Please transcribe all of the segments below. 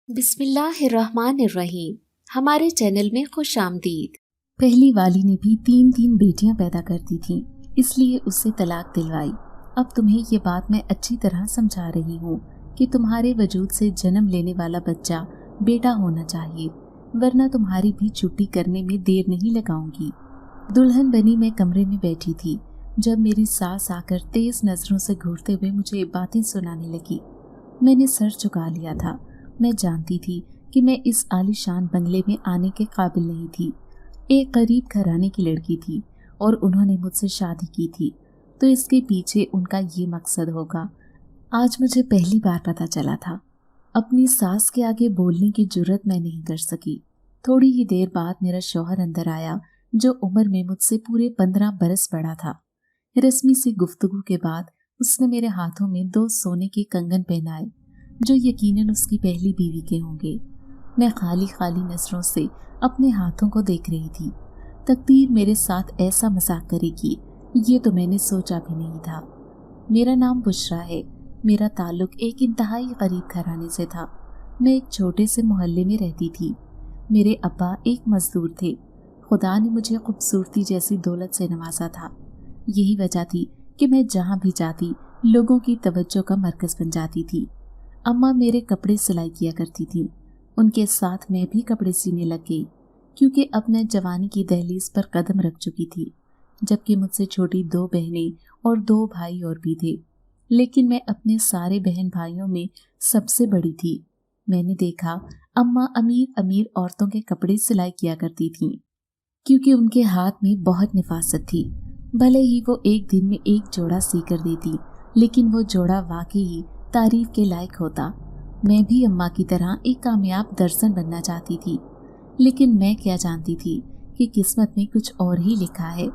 बिस्मिल्लाहिर्रहमानिर्रहीम। हमारे चैनल में खुश आमदीद। पहली वाली ने भी 3 बेटियां पैदा कर दी थीं, इसलिए उससे तलाक दिलवाई। अब तुम्हें ये बात मैं अच्छी तरह समझा रही हूँ कि तुम्हारे वजूद से जन्म लेने वाला बच्चा बेटा होना चाहिए, वरना तुम्हारी भी छुट्टी करने में देर नहीं लगाऊंगी। दुल्हन बनी मैं कमरे में बैठी थी जब मेरी सास आकर तेज नजरों से घूरते हुए मुझे बातें सुनाने लगी। मैंने सर झुका लिया था। मैं जानती थी कि मैं इस आलीशान बंगले में आने के काबिल नहीं थी। एक गरीब घराने की लड़की थी और उन्होंने मुझसे शादी की थी, तो इसके पीछे उनका ये मकसद होगा। आज मुझे पहली बार पता चला था। अपनी सास के आगे बोलने की जुर्रत मैं नहीं कर सकी। थोड़ी ही देर बाद मेरा शौहर अंदर आया, जो उम्र में मुझसे पूरे 15 बरस बड़ा था। रस्मी सी गुफ्तगू के बाद उसने मेरे हाथों में 2 सोने के कंगन पहनाए, जो यकीनन उसकी पहली बीवी के होंगे। मैं खाली खाली नजरों से अपने हाथों को देख रही थी। तकदीर मेरे साथ ऐसा मजाक करेगी, ये तो मैंने सोचा भी नहीं था। मेरा नाम बुशरा है। मेरा ताल्लुक एक इंतहाई गरीब घराने से था। मैं एक छोटे से मोहल्ले में रहती थी। मेरे अब्बा एक मजदूर थे। खुदा ने मुझे खूबसूरती जैसी दौलत से नवाजा था। यही वजह थी कि मैं जहाँ भी जाती लोगों की तवज्जो का मरकज बन जाती थी। अम्मा मेरे कपड़े सिलाई किया करती थी। उनके साथ मैं भी कपड़े सीने लग गई, क्योंकि अब मैं जवानी की दहलीज पर कदम रख चुकी थी। जबकि मुझसे छोटी 2 बहनें और 2 भाई और भी थे, लेकिन मैं अपने सारे बहन भाइयों में सबसे बड़ी थी। मैंने देखा अम्मा अमीर अमीर औरतों के कपड़े सिलाई किया करती थीं, क्योंकि उनके हाथ में बहुत निफासत थी। भले ही वो एक दिन में एक जोड़ा सी कर देती, लेकिन वो जोड़ा वाकई तारीफ के लायक होता। मैं भी अम्मा की तरह एक कामयाब दर्शन बनना चाहती थी, लेकिन मैं क्या जानती थी कि किस्मत में कुछ और ही लिखा है।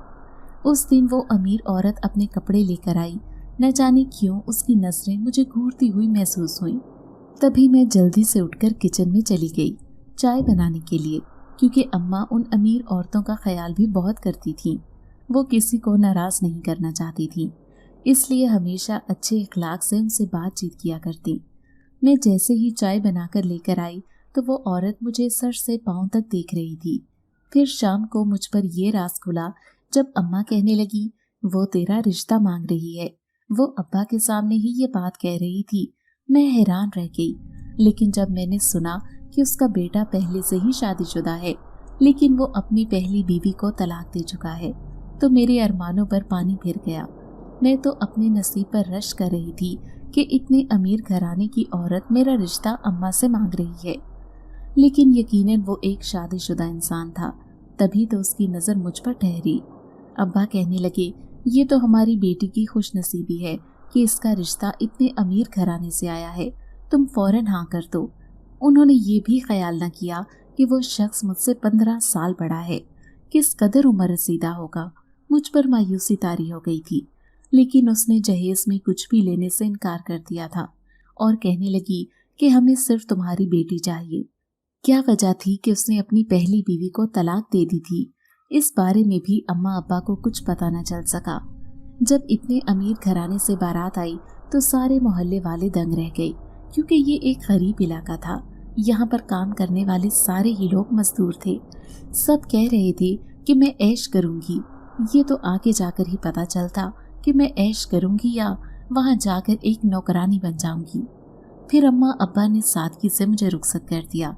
उस दिन वो अमीर औरत अपने कपड़े लेकर आई। न जाने क्यों उसकी नजरें मुझे घूरती हुई महसूस हुई। तभी मैं जल्दी से उठकर किचन में चली गई चाय बनाने के लिए, क्योंकि अम्मा उन अमीर औरतों का ख्याल भी बहुत करती थीं। वो किसी को नाराज नहीं करना चाहती थी, इसलिए हमेशा अच्छे इखलाक से उनसे बातचीत किया करती। मैं जैसे ही चाय बनाकर लेकर आई तो वो औरत मुझे सर से पांव तक देख रही थी। फिर शाम को मुझ पर ये राज खुला जब अम्मा कहने लगी, वो तेरा रिश्ता मांग रही है। वो अब्बा के सामने ही ये बात कह रही थी। मैं हैरान रह गई, लेकिन जब मैंने सुना कि उसका बेटा पहले से ही शादीशुदा है, लेकिन वो अपनी पहली बीवी को तलाक दे चुका है, तो मेरे अरमानों पर पानी फिर गया। मैं तो अपने नसीब पर रश कर रही थी कि इतने अमीर घराने की औरत मेरा रिश्ता अम्मा से मांग रही है, लेकिन यकीनन वो एक शादीशुदा इंसान था, तभी तो उसकी नज़र मुझ पर ठहरी। अब्बा कहने लगे, ये तो हमारी बेटी की खुशनसीबी है कि इसका रिश्ता इतने अमीर घराने से आया है, तुम फौरन हाँ कर दो। उन्होंने ये भी ख्याल न किया कि वो शख्स मुझसे 15 साल बड़ा है, किस कदर उम्र रसीदा होगा। मुझ पर मायूसी तारी हो गई थी, लेकिन उसने जहेज में कुछ भी लेने से इनकार कर दिया था और कहने लगी कि हमें सिर्फ तुम्हारी बेटी चाहिए। क्या वजह थी कि उसने अपनी पहली बीवी को तलाक दे दी थी, इस बारे में भी अम्मा अब्बा को कुछ पता न चल सका। जब इतने अमीर घराने से बारात आई तो सारे मोहल्ले वाले दंग रह गए, क्योंकि ये एक गरीब इलाका था। यहाँ पर काम करने वाले सारे ही लोग मजदूर थे। सब कह रहे थे कि मैं ऐश करूंगी। ये तो आगे जाकर ही पता चलता कि मैं ऐश करूंगी या वहां जाकर एक नौकरानी बन जाऊंगी। फिर अम्मा अब्बा ने सादगी से मुझे रुखसत कर दिया,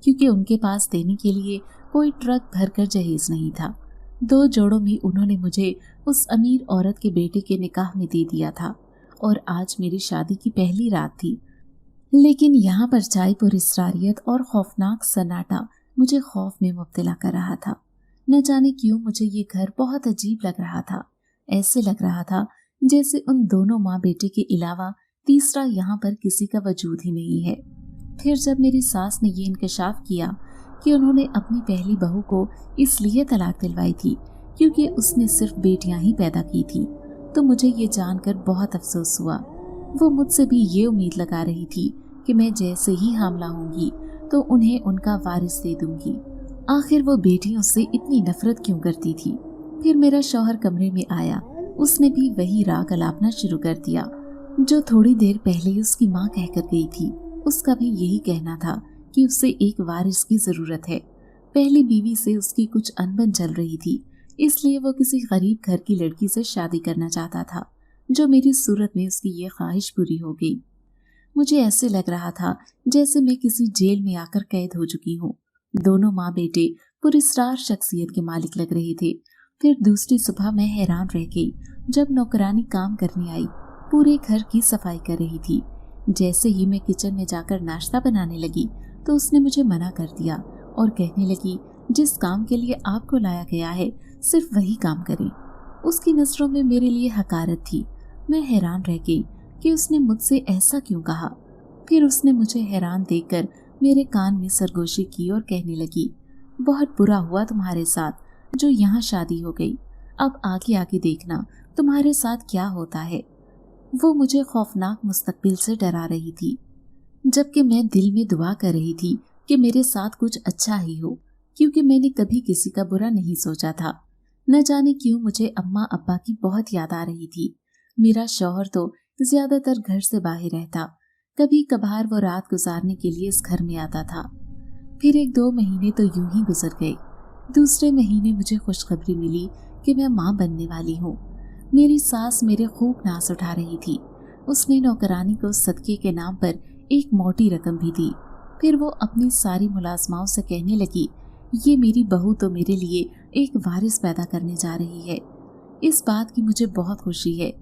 क्योंकि उनके पास देने के लिए कोई ट्रक भरकर जहेज नहीं था। 2 जोड़ों में उन्होंने मुझे उस अमीर औरत के बेटे के निकाह में दे दिया था और आज मेरी शादी की पहली रात थी। लेकिन यहाँ पर चाय पुरस्रारियत और खौफनाक सन्नाटा मुझे खौफ में मुब्तला कर रहा था। न जाने क्यों मुझे ये घर बहुत अजीब लग रहा था। ऐसे लग रहा था जैसे उन दोनों माँ बेटे के अलावा तीसरा यहाँ पर किसी का वजूद ही नहीं है। फिर जब मेरी सास ने ये इंकशाफ किया कि उन्होंने अपनी पहली बहू को इसलिए तलाक दिलवाई थी क्योंकि उसने सिर्फ बेटियां ही पैदा की थी, तो मुझे ये जानकर बहुत अफसोस हुआ। वो मुझसे भी ये उम्मीद लगा रही थी कि मैं जैसे ही हामला होंगी तो उन्हें उनका वारिस दे दूंगी। आखिर वो बेटियों से इतनी नफरत क्यों करती थी। फिर मेरा शौहर कमरे में आया। उसने भी वही राग अलापना शुरू कर दिया जो थोड़ी देर पहले उसकी माँ कहकर गई थी। उसका भी यही कहना था कि उसे एक वारिस की जरूरत है। पहली बीवी से उसकी कुछ अनबन चल रही थी, इसलिए वो किसी गरीब घर की लड़की से शादी करना चाहता था। जो मेरी सूरत में उसकी ये ख्वाहिश पूरी हो गई। मुझे ऐसे लग रहा था जैसे मैं किसी जेल में आकर कैद हो चुकी हूँ। दोनों माँ बेटे पुरस्कार शख्सियत के मालिक लग रहे थे। फिर दूसरी सुबह मैं हैरान रह गई जब नौकरानी काम करने आई। पूरे घर की सफाई कर रही थी। जैसे ही मैं किचन में जाकर नाश्ता बनाने लगी तो उसने मुझे मना कर दिया और कहने लगी, जिस काम के लिए आपको लाया गया है सिर्फ वही काम करें। उसकी नजरों में मेरे लिए हकारत थी। मैं हैरान रह गई कि उसने मुझसे ऐसा क्यों कहा। फिर उसने मुझे हैरान देखकर मेरे कान में सरगोशी की और कहने लगी, बहुत बुरा हुआ तुम्हारे साथ जो यहाँ शादी हो गई। अब आगे आगे देखना तुम्हारे साथ क्या होता है। वो मुझे खौफनाक मुस्तकबिल से डरा रही थी, जबकि मैं दिल में दुआ कर रही थी कि मेरे साथ कुछ अच्छा ही हो, क्योंकि मैंने कभी किसी का बुरा नहीं सोचा था। न जाने क्यों मुझे अम्मा अब्बा की बहुत याद आ रही थी। मेरा शौहर तो ज्यादातर घर से बाहर रहता, कभी कभार वो रात गुजारने के लिए इस घर में आता था। फिर 1-2 महीने तो यूं ही गुजर गए। दूसरे महीने मुझे खुशखबरी मिली कि मैं माँ बनने वाली हूँ। मेरी सास मेरे खूब नाज उठा रही थी। उसने नौकरानी को सदके के नाम पर एक मोटी रकम भी दी। फिर वो अपनी सारी मुलाजमाओं से कहने लगी, ये मेरी बहू तो मेरे लिए एक वारिस पैदा करने जा रही है। इस बात की मुझे बहुत खुशी है।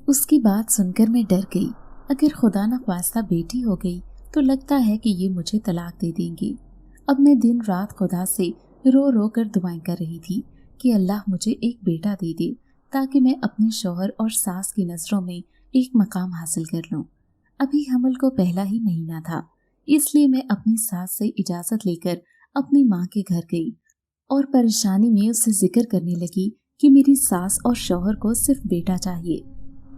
उसकी बात सुनकर मैं डर गई। अगर खुदा न ख्वास्ता बेटी हो गई तो लगता है कि ये मुझे तलाक दे देंगे। अब मैं दिन रात खुदा से रो रो कर दुआएं कर रही थी कि अल्लाह मुझे एक बेटा दे दे, ताकि मैं अपने शौहर और सास की नज़रों में एक मकाम हासिल कर लूं। अभी हमल को पहला ही महीना था, इसलिए मैं अपनी सास से इजाज़त लेकर अपनी माँ के घर गई और परेशानी में उससे जिक्र करने लगी कि मेरी सास और शौहर को सिर्फ बेटा चाहिए,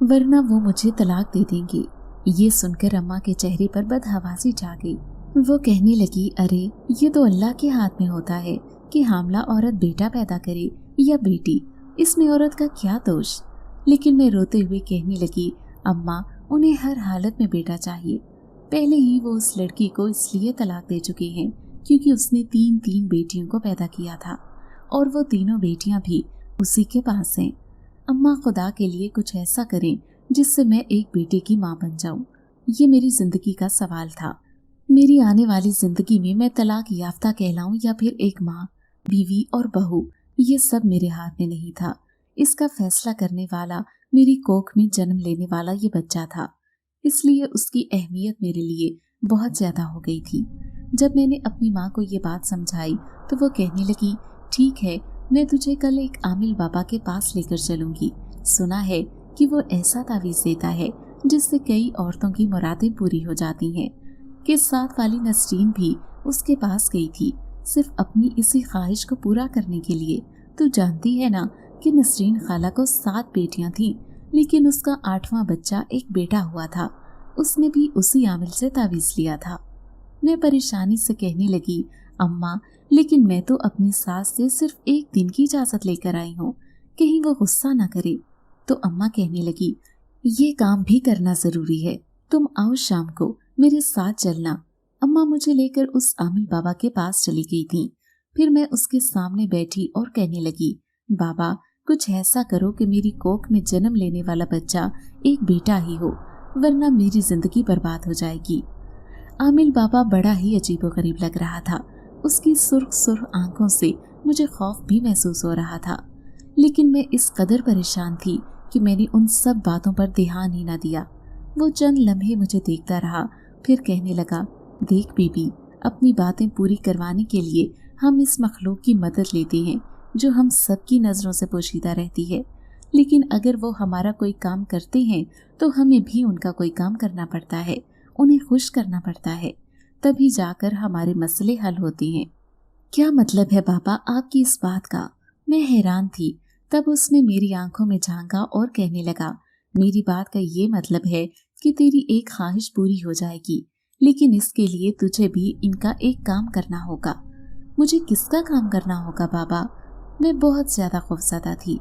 वरना वो मुझे तलाक दे देंगे। ये सुनकर अम्मा के चेहरे पर बदहवासी छा गई। वो कहने लगी, अरे ये तो अल्लाह के हाथ में होता है कि हामला औरत बेटा पैदा करे या बेटी, इसमें औरत का क्या दोष। लेकिन मैं रोते हुए कहने लगी, अम्मा उन्हें हर हालत में बेटा चाहिए। पहले ही वो उस लड़की को इसलिए तलाक दे चुके हैं क्योंकि उसने 3 बेटियों को पैदा किया था और वो तीनों बेटियां भी उसी के पास हैं। अम्मा खुदा के लिए कुछ ऐसा करें जिससे मैं एक बेटे की माँ बन जाऊं। ये मेरी जिंदगी का सवाल था। मेरी आने वाली जिंदगी में मैं तलाक याफ्ता कहलाऊं या फिर एक माँ, बीवी और बहू, ये सब मेरे हाथ में नहीं था। इसका फैसला करने वाला मेरी कोख में जन्म लेने वाला ये बच्चा था, इसलिए उसकी अहमियत मेरे लिए बहुत ज्यादा हो गई थी। जब मैंने अपनी माँ को ये बात समझाई तो वो कहने लगी, ठीक है, मैं तुझे कल एक आमिल बाबा के पास लेकर चलूंगी। सुना है कि वो ऐसा तावीज़ देता है जिससे कई औरतों की मुरादें पूरी हो जाती हैं। कि साथ वाली नसरीन भी उसके पास गई थी, सिर्फ अपनी इसी ख्वाहिश को पूरा करने के लिए। तू जानती है ना कि नसरीन खाला को 7 बेटियां थीं, लेकिन उसका 8वां बच्चा एक बेटा हुआ था। उसने भी उसी आमिल से तावीज़ लिया था। मैं परेशानी से कहने लगी, अम्मा लेकिन मैं तो अपनी सास से सिर्फ 1 दिन की इजाज़त लेकर आई हूँ, कहीं वो गुस्सा ना करे। तो अम्मा कहने लगी, ये काम भी करना ज़रूरी है, तुम आओ शाम को मेरे साथ चलना। अम्मा मुझे लेकर उस आमिल बाबा के पास चली गई थी। फिर मैं उसके सामने बैठी और कहने लगी, बाबा कुछ ऐसा करो कि मेरी कोख में जन्म लेने वाला बच्चा एक बेटा ही हो, वरना मेरी जिंदगी बर्बाद हो जाएगी। आमिल बाबा बड़ा ही अजीबोगरीब लग रहा था। उसकी सुर्ख सुर्ख आंखों से मुझे खौफ भी महसूस हो रहा था, लेकिन मैं इस कदर परेशान थी कि मैंने उन सब बातों पर ध्यान ही न दिया। वो चंद लम्हे मुझे देखता रहा, फिर कहने लगा, देख बीबी, अपनी बातें पूरी करवाने के लिए हम इस मखलूक की मदद लेते हैं जो हम सबकी नज़रों से पोशीदा रहती है, लेकिन अगर वो हमारा कोई काम करते हैं तो हमें भी उनका कोई काम करना पड़ता है, उन्हें खुश करना पड़ता है, तभी जाकर हमारे मसले हल होते हैं। क्या मतलब है बाबा आपकी इस बात का? मैं हैरान थी। तब उसने मेरी आंखों में झांका और कहने लगा, मेरी बात का ये मतलब है कि तेरी एक ख्वाहिश पूरी हो जाएगी, लेकिन इसके लिए तुझे भी इनका एक काम करना होगा। मुझे किसका काम करना होगा बाबा? मैं बहुत ज्यादा खौफज़दा थी।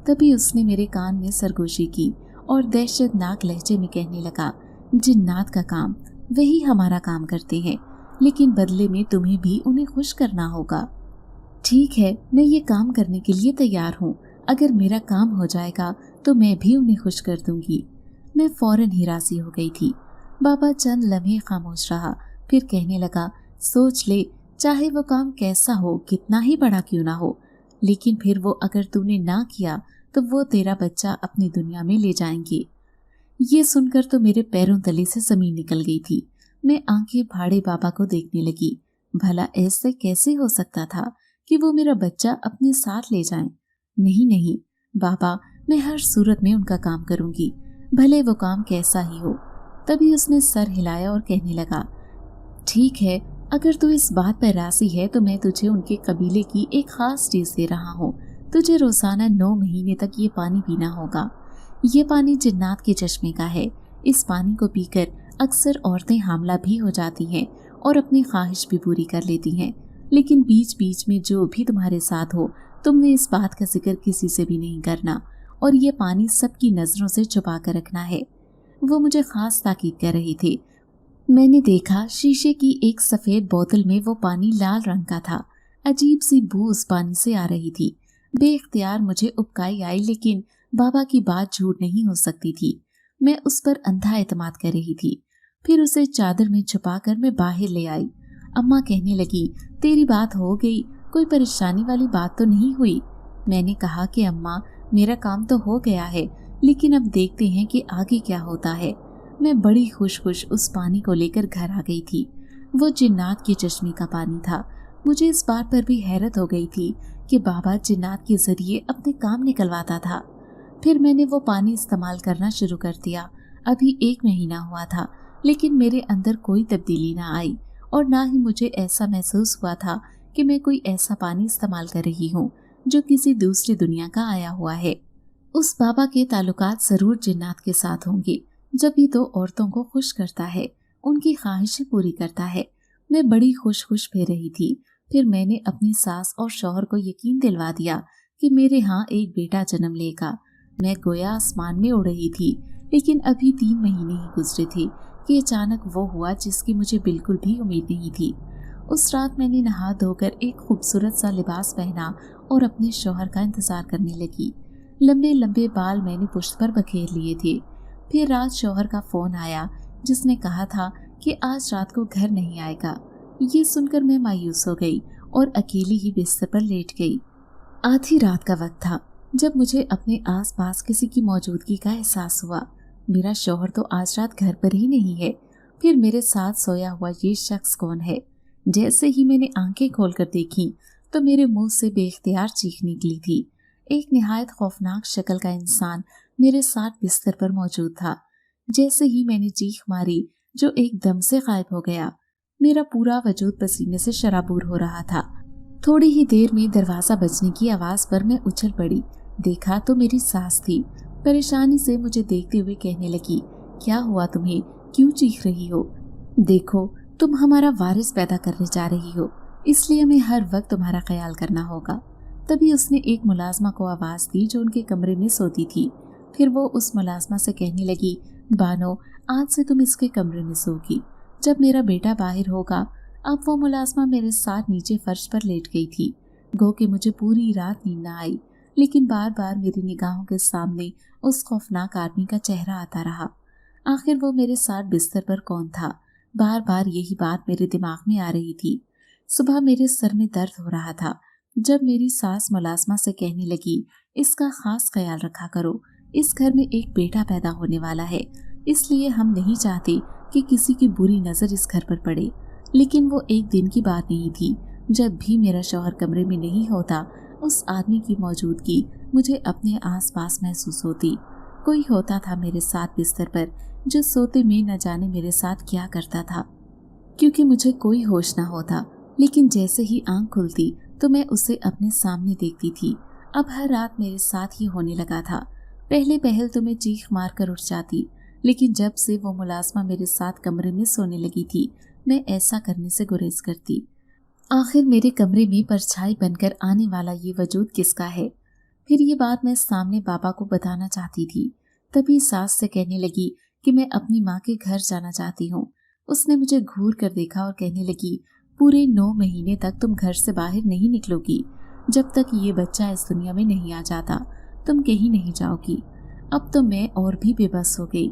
तभी उसने मेरे कान में सरगोशी की और दहशतनाक लहजे में कहने लगा, जिन्नात का काम वही हमारा काम करते हैं। लेकिन बदले में तुम्हें भी उन्हें खुश करना होगा। ठीक है, मैं ये काम करने के लिए तैयार हूँ। अगर मेरा काम हो जाएगा तो मैं भी उन्हें खुश कर दूंगी। मैं फौरन ही राजी हो गई थी। बाबा चंद लम्हे खामोश रहा, फिर कहने लगा, सोच ले, चाहे वो काम कैसा हो, कितना ही बड़ा क्यों ना हो, लेकिन फिर वो अगर तूने ना किया तो वो तेरा बच्चा अपनी दुनिया में ले जाएंगे। ये सुनकर तो मेरे पैरों तले से जमीन निकल गई थी। मैं आंखें फाड़े बाबा को देखने लगी। भला ऐसे कैसे हो सकता था कि वो मेरा बच्चा अपने साथ ले जाएं? नहीं नहीं बाबा, मैं हर सूरत में उनका काम करूंगी, भले वो काम कैसा ही हो। तभी उसने सर हिलाया और कहने लगा, ठीक है, अगर तू इस बात पर राजी है तो मैं तुझे उनके कबीले की एक खास चीज दे रहा हूँ। तुझे रोजाना 9 महीने तक ये पानी पीना होगा। ये पानी जिन्नात के चश्मे का है। इस पानी को पीकर अक्सर औरतें हामला भी हो जाती हैं और अपनी ख्वाहिश भी पूरी कर लेती हैं, लेकिन बीच बीच में जो भी तुम्हारे साथ हो, तुमने इस बात का जिक्र किसी से भी नहीं करना, और ये पानी सबकी नजरों से छुपा कर रखना है। वो मुझे खास ताकीद कर रही थी। मैंने देखा शीशे की एक सफेद बोतल में वो पानी लाल रंग का था। अजीब सी बू उस पानी से आ रही थी। बेख्तियार मुझे उबकाई आई, लेकिन बाबा की बात झूठ नहीं हो सकती थी। मैं उस पर अंधा एतमाद कर रही थी। फिर उसे चादर में छुपाकर मैं बाहर ले आई। अम्मा कहने लगी, तेरी बात हो गई, कोई परेशानी वाली बात तो नहीं हुई। मैंने कहा कि अम्मा, मेरा काम तो हो गया है, लेकिन अब देखते हैं कि आगे क्या होता है। मैं बड़ी खुश उस पानी को लेकर घर आ गई थी। वो जिन्नात के चश्मे का पानी था। मुझे इस बात पर भी हैरत हो गई थी कि बाबा जिन्नात के जरिए अपने काम निकलवाता था। फिर मैंने वो पानी इस्तेमाल करना शुरू कर दिया। अभी 1 महीना हुआ था, लेकिन मेरे अंदर कोई तब्दीली ना आई, और ना ही मुझे ऐसा महसूस हुआ था कि मैं कोई ऐसा पानी इस्तेमाल कर रही हूँ जो किसी दूसरी दुनिया का आया हुआ है। उस बाबा के ताल्लुकात जरूर जिन्नात के साथ होंगे। जब भी तो औरतों को खुश करता है, उनकी ख्वाहिशें पूरी करता है। मैं बड़ी खुश फिर रही थी। फिर मैंने अपनी सास और शौहर को यकीन दिलवा दिया कि मेरे यहाँ एक बेटा जन्म लेगा। मैं गोया आसमान में उड़ रही थी, लेकिन अभी 3 महीने ही गुजरे थे कि अचानक वो हुआ जिसकी मुझे बिल्कुल भी उम्मीद नहीं थी। उस रात मैंने नहा धोकर एक खूबसूरत सा लिबास पहना और अपने शौहर का इंतजार करने लगी। लंबे लंबे बाल मैंने पुष्ट पर बखेर लिए थे। फिर रात शौहर का फोन आया, जिसने कहा था कि आज रात को घर नहीं आएगा। ये सुनकर मैं मायूस हो गई और अकेली ही बिस्तर पर लेट गई। आधी रात का वक्त था जब मुझे अपने आसपास किसी की मौजूदगी का एहसास हुआ। मेरा शौहर तो आज रात घर पर ही नहीं है। फिर मेरे साथ सोया हुआ ये शख्स कौन है? जैसे ही मैंने आंखें खोलकर देखी तो मेरे मुंह से बेख्तियार चीख निकली थी। एक निहायत खौफनाक शक्ल का इंसान मेरे साथ बिस्तर पर मौजूद था। जैसे ही मैंने चीख मारी, जो एकदम से गायब हो गया। मेरा पूरा वजूद पसीने से शराबूर हो रहा था। थोड़ी ही देर में दरवाजा बजने की आवाज पर मैं उछल पड़ी। देखा तो मेरी सास थी। परेशानी से मुझे देखते हुए कहने लगी, क्या हुआ तुम्हें, क्यों चीख रही हो? देखो, तुम हमारा वारिस पैदा करने जा रही हो, इसलिए हमें हर वक्त तुम्हारा ख्याल करना होगा। तभी उसने एक मुलाजमा को आवाज दी जो उनके कमरे में सोती थी। फिर वो उस मुलाजमा से कहने लगी, बानो, आज से तुम इसके कमरे में सोगी, जब मेरा बेटा बाहर होगा। अब वो मुलाजमा मेरे साथ नीचे फर्श पर लेट गई थी। गो कि मुझे पूरी रात नींद न आई, लेकिन बार बार मेरी निगाहों के सामने उस खौफनाक आदमी का चेहरा आता रहा। आखिर वो मेरे साथ बिस्तर पर कौन था? बार बार यही बात मेरे दिमाग में आ रही थी। सुबह मेरे सर में दर्द हो रहा था जब मेरी सास मुलाजमा से कहने लगी, इसका खास ख्याल रखा करो, इस घर में एक बेटा पैदा होने वाला है, इसलिए हम नहीं चाहते कि किसी की बुरी नजर इस घर पर पड़े। लेकिन वो एक दिन की बात नहीं थी। जब भी मेरा शौहर कमरे में नहीं होता, उस आदमी की मौजूदगी मुझे अपने आसपास महसूस होती। कोई होता था मेरे साथ बिस्तर पर, जो सोते में न जाने मेरे साथ क्या करता था, क्योंकि मुझे कोई होश न होता। लेकिन जैसे ही आंख खुलती तो मैं उसे अपने सामने देखती थी। अब हर रात मेरे साथ ही होने लगा था। पहले पहल तो मैं चीख मार कर उठ जाती, लेकिन जब से वो मुलाजमा मेरे साथ कमरे में सोने लगी थी, मैं ऐसा करने से गुरेज करती। आखिर मेरे कमरे में परछाई बनकर आने वाला ये वजूद किसका है? फिर ये बात मैं सामने बाबा को बताना चाहती थी। तभी सास से कहने लगी कि मैं अपनी माँ के घर जाना चाहती हूँ। उसने मुझे घूर कर देखा और कहने लगी, पूरे 9 महीने तक तुम घर से बाहर नहीं निकलोगी। जब तक ये बच्चा इस दुनिया में नहीं आ जाता तुम कहीं नहीं जाओगी। अब तो मैं और भी बेबस हो गई।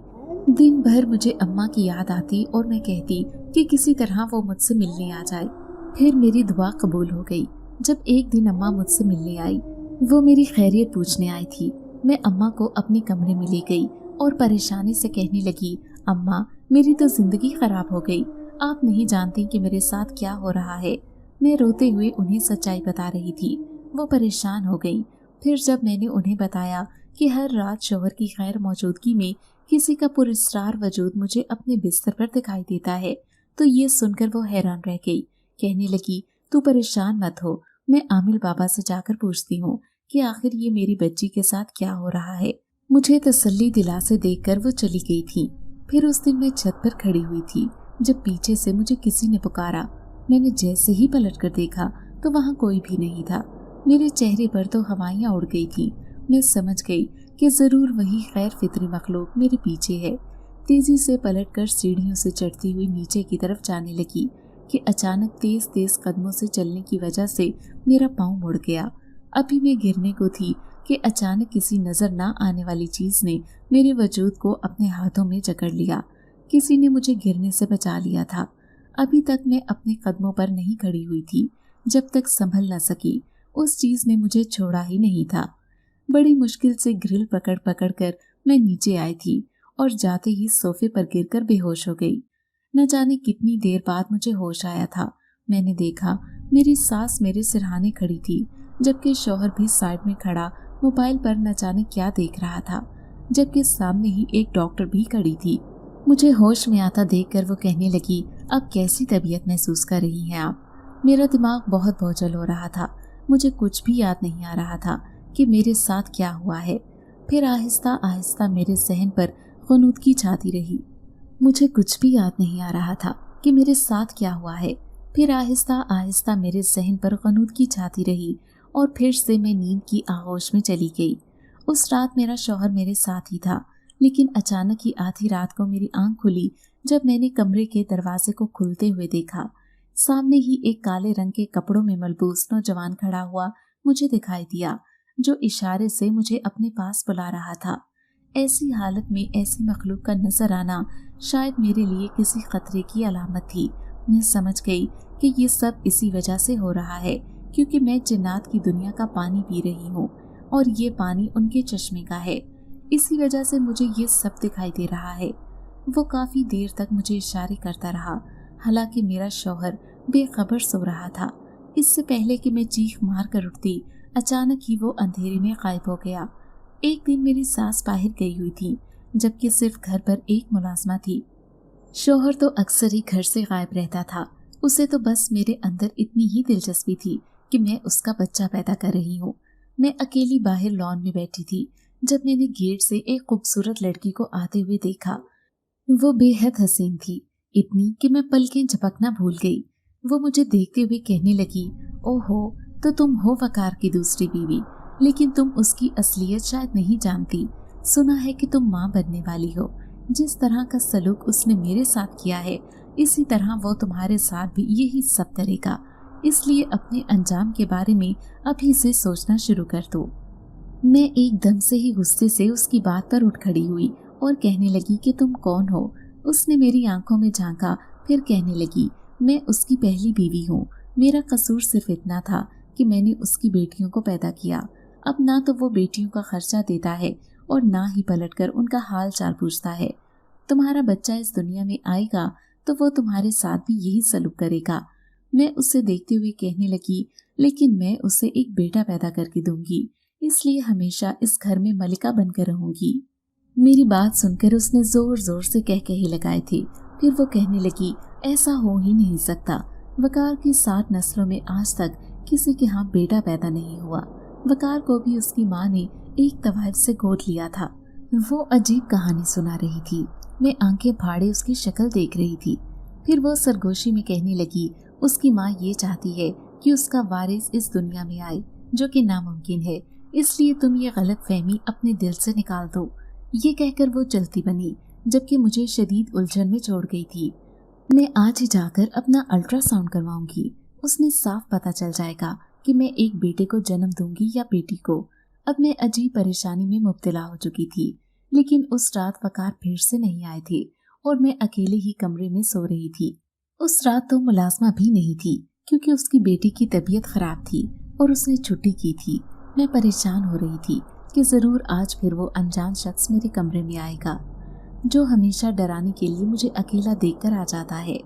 दिन भर मुझे अम्मा की याद आती और मैं कहती कि किसी तरह वो मुझसे मिलने आ जाए। फिर मेरी दुआ कबूल हो गई जब एक दिन अम्मा मुझसे मिलने आई। वो मेरी खैरियत पूछने आई थी। मैं अम्मा को अपने कमरे में ले गई और परेशानी से कहने लगी, अम्मा मेरी तो जिंदगी खराब हो गई। आप नहीं जानती कि मेरे साथ क्या हो रहा है। मैं रोते हुए उन्हें सच्चाई बता रही थी। वो परेशान हो गई। फिर जब मैंने उन्हें बताया कि हर रात शौहर की गैर मौजूदगी में किसी का पुरस्कार वजूद मुझे अपने बिस्तर पर दिखाई देता है, तो ये सुनकर वो हैरान रह गई। कहने लगी, तू परेशान मत हो, मैं आमिल बाबा से जाकर पूछती हूँ कि आखिर ये मेरी बच्ची के साथ क्या हो रहा है। मुझे तसल्ली दिलासे देखकर वो चली गई थी। फिर उस दिन मैं छत पर खड़ी हुई थी जब पीछे से मुझे किसी ने पुकारा। मैंने जैसे ही पलट कर देखा तो वहाँ कोई भी नहीं था। मेरे चेहरे पर तो हवाइयाँ उड़ गई थी। मैं समझ गई कि जरूर वही गैर फितरी मखलूक मेरे पीछे है। तेजी से पलटकर सीढ़ियों से चढ़ती हुई नीचे की तरफ जाने लगी कि अचानक तेज तेज कदमों से चलने की वजह से मेरा पाँव मुड़ गया। अभी मैं गिरने को थी कि अचानक किसी नजर ना आने वाली चीज ने मेरे वजूद को अपने हाथों में जकड़ लिया। किसी ने मुझे गिरने से बचा लिया था। अभी तक मैं अपने कदमों पर नहीं खड़ी हुई थी जब तक संभल न सकी। उस चीज ने मुझे छोड़ा ही नहीं था। बड़ी मुश्किल से ग्रिल पकड़ पकड़ कर मैं नीचे आई थी और जाते ही सोफे पर गिरकर बेहोश हो गई। न जाने कितनी देर बाद मुझे होश आया था। मैंने देखा मेरी सास मेरे सिरहाने खड़ी थी, जबकि शौहर भी साइड में खड़ा मोबाइल पर न जाने क्या देख रहा था, जबकि सामने ही एक डॉक्टर भी खड़ी थी। मुझे होश में आता देखकर वो कहने लगी, अब कैसी तबीयत महसूस कर रही हैं आप? मेरा दिमाग बहुत बोझल हो रहा था। मुझे कुछ भी याद नहीं आ रहा था कि मेरे साथ क्या हुआ है। फिर आहिस्ता आहिस्ता मेरे जहन पर ख़ुनूदगी छाती रही। मुझे कुछ भी याद नहीं आ रहा था कि मेरे साथ क्या हुआ है। फिर आहिस्ता आहिस्ता मेरे जहन पर ख़ुनूदगी छाती रही और फिर से मैं नींद की आगोश में चली गई। उस रात मेरा शौहर मेरे साथ ही था, लेकिन अचानक ही आधी रात को मेरी आंख खुली जब मैंने कमरे के दरवाजे को खुलते हुए देखा। सामने ही एक काले रंग के कपड़ों में मलबूस नौजवान खड़ा हुआ मुझे दिखाई दिया, जो इशारे से मुझे अपने पास बुला रहा था। ऐसी हालत में ऐसी मखलूक का नजर आना शायद मेरे लिए किसी खतरे की अलामत थी। मैं समझ गई कि ये सब इसी वजह से हो रहा है क्योंकि मैं जिन्नात की दुनिया का पानी पी रही हूँ और ये पानी उनके चश्मे का है। इसी वजह से मुझे ये सब दिखाई दे रहा है। वो काफी देर तक मुझे इशारे करता रहा, हालांकि मेरा शौहर बेखबर सो रहा था। इससे पहले कि मैं चीख मार कर उठती, अचानक ही वो अंधेरे में गायब हो गया। एक दिन मेरी सास बाहर गई हुई थी, जबकि सिर्फ घर पर एक मुलाजमा थी। शौहर तो अक्सर ही घर से गायब रहता था। उसे तो बस मेरे अंदर इतनी ही दिलचस्पी थी कि मैं उसका बच्चा पैदा कर रही हूँ। मैं अकेली बाहर लॉन में बैठी थी जब मैंने गेट से एक खूबसूरत लड़की को आते हुए देखा। वो बेहद हसीन थी, इतनी कि मैं पलकें झपकना भूल गई। वो मुझे देखते हुए कहने लगी, ओहो, तो तुम हो वकार की दूसरी बीवी, लेकिन तुम उसकी असलियत शायद नहीं जानती। सुना है कि तुम माँ बनने वाली हो। जिस तरह का सलूक उसने मेरे साथ किया है, इसी तरह वो तुम्हारे साथ भी यही सब करेगा। इसलिए अपने अंजाम के बारे में अभी से सोचना शुरू कर दो। मैं एकदम से ही गुस्से से उसकी बात पर उठ खड़ी हुई और कहने लगी कि तुम कौन हो? उसने मेरी आंखों में झांका, फिर कहने लगी, मैं उसकी पहली बीवी हूँ। मेरा कसूर सिर्फ इतना था कि मैंने उसकी बेटियों को पैदा किया। अब ना तो वो बेटियों का खर्चा देता है और ना ही पलटकर उनका हाल चाल पूछता है। तुम्हारा बच्चा इस दुनिया में आएगा तो वो तुम्हारे साथ भी यही सलूक करेगा। मैं उसे देखते हुए कहने लगी, लेकिन मैं उसे एक बेटा पैदा करके दूंगी, इसलिए हमेशा इस घर में मलिका बनकर रहूंगी। मेरी बात सुनकर उसने जोर जोर से कह कहे लगाए थे। फिर वो कहने लगी, ऐसा हो ही नहीं सकता। वकार की 60 नस्लों में आज तक किसी के यहाँ बेटा पैदा नहीं हुआ। वकार को भी उसकी माँ ने एक तवाइफ से गोद लिया था। वो अजीब कहानी सुना रही थी। मैं आंखें फाड़े उसकी शक्ल देख रही थी। फिर वो सरगोशी में कहने लगी, उसकी माँ ये चाहती है कि उसका वारिस इस दुनिया में आए, जो कि नामुमकिन है, इसलिए तुम ये गलत फहमी अपने दिल से निकाल दो। ये कहकर वो चलती बनी, जबकि मुझे शदीद उलझन में छोड़ गई थी। मैं आज ही जाकर अपना अल्ट्रासाउंड करवाऊंगी। उसने साफ पता चल जाएगा कि मैं एक बेटे को जन्म दूंगी या बेटी को। अब मैं अजीब परेशानी में मुब्तला हो चुकी थी, लेकिन उस रात वकार फिर से नहीं आए थे और मैं अकेले ही कमरे में सो रही थी। उस रात तो मुलाजमा भी नहीं थी क्योंकि उसकी बेटी की तबीयत खराब थी और उसने छुट्टी की थी। मैं परेशान हो रही थी कि जरूर आज फिर वो अनजान शख्स मेरे कमरे में आएगा, जो हमेशा डराने के लिए मुझे अकेला देखकर आ जाता है।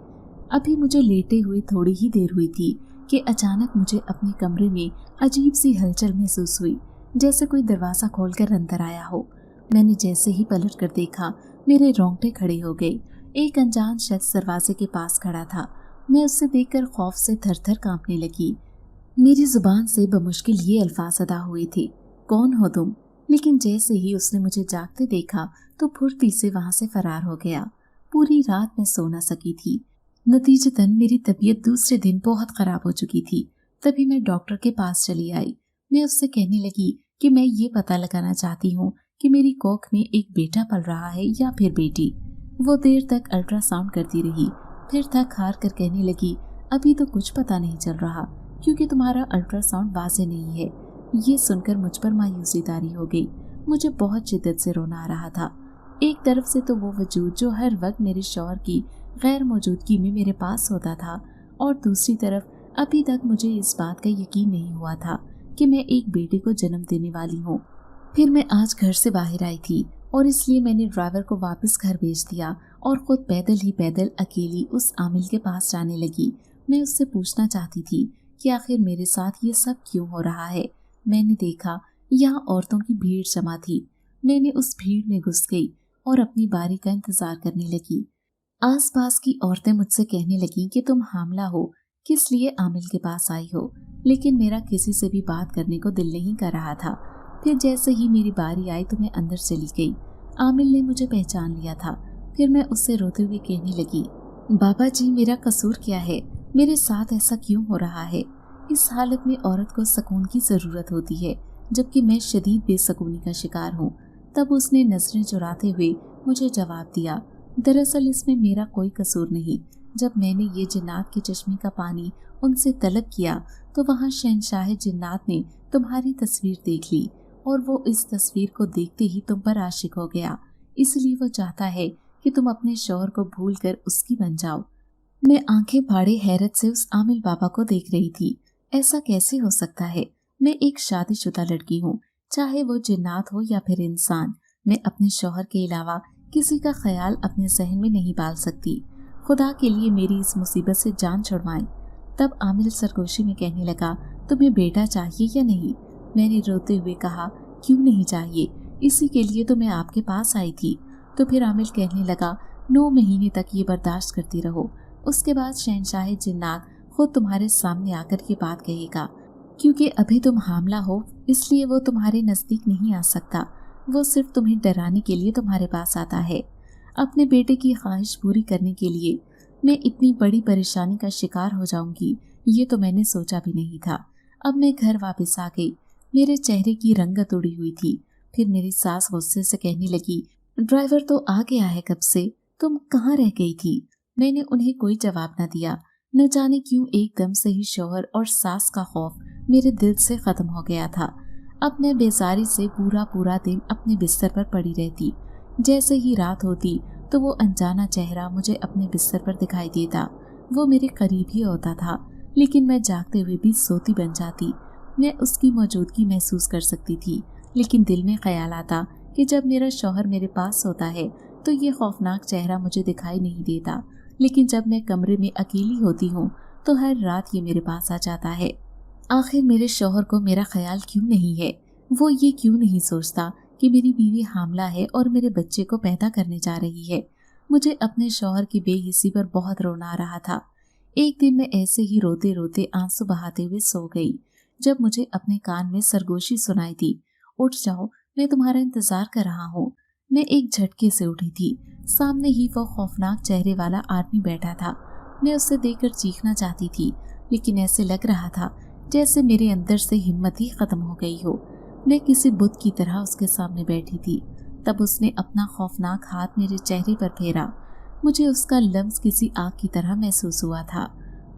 अभी मुझे लेटे हुए थोड़ी ही देर हुई थी कि अचानक मुझे अपने कमरे में अजीब सी हलचल महसूस हुई, जैसे कोई दरवाज़ा खोलकर अंदर आया हो। मैंने जैसे ही पलट कर देखा, मेरे रोंगटे खड़े हो गए। एक अनजान शख्स दरवाजे के पास खड़ा था। मैं उससे देखकर खौफ से थर थर कांपने लगी। मेरी जुबान से बमुश्किल ये अल्फाज अदा हुए थे, कौन हो तुम? लेकिन जैसे ही उसने मुझे जागते देखा तो फुर्ती से वहां से फरार हो गया। पूरी रात मैं सो न सकी थी। नतीजतन मेरी तबीयत दूसरे दिन बहुत खराब हो चुकी थी। तभी मैं डॉक्टर के पास चली आई। मैं उससे कहने लगी कि मैं ये पता लगाना चाहती हूँ कि मेरी कोख में एक बेटा पल रहा है या फिर बेटी। वो देर तक अल्ट्रासाउंड करती रही, फिर थक हार कर कहने लगी, अभी तो कुछ पता नहीं चल रहा क्योंकि तुम्हारा अल्ट्रासाउंड वाज़ेह नहीं है। ये सुनकर मुझ पर मायूसी तारी हो गई। मुझे बहुत शिद्दत से रोना आ रहा था। एक तरफ से तो वो वजूद जो हर वक्त मेरे शौहर की गैर मौजूदगी में मेरे पास होता था, और दूसरी तरफ अभी तक मुझे इस बात का यकीन नहीं हुआ था कि मैं एक बेटे को जन्म देने वाली हूँ। फिर मैं आज घर से बाहर आई थी और इसलिए मैंने ड्राइवर को वापस घर भेज दिया और खुद पैदल ही पैदल अकेली उस आमिल के पास जाने लगी। मैं उससे पूछना चाहती थी कि आखिर मेरे साथ ये सब क्यों हो रहा है। मैंने देखा यहाँ औरतों की भीड़ जमा थी। मैंने उस भीड़ में घुस गई और अपनी बारी का इंतजार करने लगी। आसपास की औरतें मुझसे कहने लगीं कि तुम हामला हो, किस लिए आमिल के पास आई हो, लेकिन मेरा किसी से भी बात करने को दिल नहीं कर रहा था। फिर जैसे ही मेरी बारी आई तो मैं अंदर चली गई। आमिल ने मुझे पहचान लिया था। फिर मैं उससे रोते हुए कहने लगी, बाबा जी, मेरा कसूर क्या है? मेरे साथ ऐसा क्यों हो रहा है? इस हालत में औरत को सुकून की ज़रूरत होती है, जबकि मैं शदीद बेसुकूनी का शिकार हूँ। तब उसने नजरें चुराते हुए मुझे जवाब दिया, दरअसल इसमें मेरा कोई कसूर नहीं। जब मैंने ये जिन्नात के चश्मे का पानी उनसे तलब किया तो वहाँ शहंशाह जिन्नात ने तुम्हारी तस्वीर देख ली और वो इस तस्वीर को देखते ही तुम पर आशिक हो गया। इसलिए वो चाहता है कि तुम अपने शौहर को भूल कर उसकी बन जाओ। मैं आंखें फाड़े हैरत से उस आमिल बाबा को देख रही थी। ऐसा कैसे हो सकता है? मैं एक शादीशुदा लड़की हूँ, चाहे वो जिन्नात हो या फिर इंसान। मैं अपने शौहर के अलावा किसी का ख्याल अपने जहन में नहीं पाल सकती। खुदा के लिए मेरी इस मुसीबत से जान छुड़वाएं। तब आमिल सरगोशी में कहने लगा, तुम्हें बेटा चाहिए या नहीं? मैंने रोते हुए कहा, क्यों नहीं चाहिए, इसी के लिए तो मैं आपके पास आई थी। तो फिर आमिल कहने लगा, 9 महीने तक ये बर्दाश्त करती रहो, उसके बाद शहंशाह जिन्नात खुद तुम्हारे सामने आकर ये बात कहेगा। क्योंकि अभी तुम हामला हो इसलिए वो तुम्हारे नज़दीक नहीं आ सकता। वो सिर्फ तुम्हें डराने के लिए तुम्हारे पास आता है। अपने बेटे की ख्वाहिश पूरी करने के लिए मैं इतनी बड़ी परेशानी का शिकार हो जाऊंगी, ये तो मैंने सोचा भी नहीं था। अब मैं घर वापस आ गई। मेरे चेहरे की रंगत उड़ी हुई थी। फिर मेरी सास गुस्से से कहने लगी, ड्राइवर तो आ गया है कब से, तुम कहाँ रह गई थी? मैंने उन्हें कोई जवाब न दिया। न जाने क्यों एकदम से ही शौहर और सास का खौफ मेरे दिल से खत्म हो गया था। अब मैं बेजारी से पूरा दिन अपने बिस्तर पर पड़ी रहती। जैसे ही रात होती तो वो अनजाना चेहरा मुझे अपने बिस्तर पर दिखाई देता। वो मेरे करीब ही होता था, लेकिन मैं जागते हुए भी सोती बन जाती। मैं उसकी मौजूदगी महसूस कर सकती थी, लेकिन दिल में ख्याल आता कि जब मेरा शौहर मेरे पास होता है तो ये खौफनाक चेहरा मुझे दिखाई नहीं देता, लेकिन जब मैं कमरे में अकेली होती हूँ तो हर रात ये मेरे पास आ जाता है। आखिर मेरे शौहर को मेरा ख्याल क्यों नहीं है? वो ये क्यों नहीं सोचता कि मेरी बीवी हामला है और मेरे बच्चे को पैदा करने जा रही है? मुझे अपने शौहर की बेहिस्सी पर बहुत रोना आ रहा था। एक दिन मैं ऐसे ही रोते रोते आंसू बहाते हुए सो गई, जब मुझे अपने कान में सरगोशी सुनाई दी, उठ जाओ, मैं तुम्हारा इंतजार कर रहा हूँ। मैं एक झटके से उठी थी। सामने ही वो खौफनाक चेहरे वाला आदमी बैठा था। मैं उसे देखकर चीखना चाहती थी, लेकिन ऐसे लग रहा था जैसे मेरे अंदर से हिम्मत ही खत्म हो गई हो। मैं किसी बुत की तरह उसके सामने बैठी थी। तब उसने अपना खौफनाक हाथ मेरे चेहरे पर फेरा। मुझे उसका लम्स किसी आग की तरह महसूस हुआ था।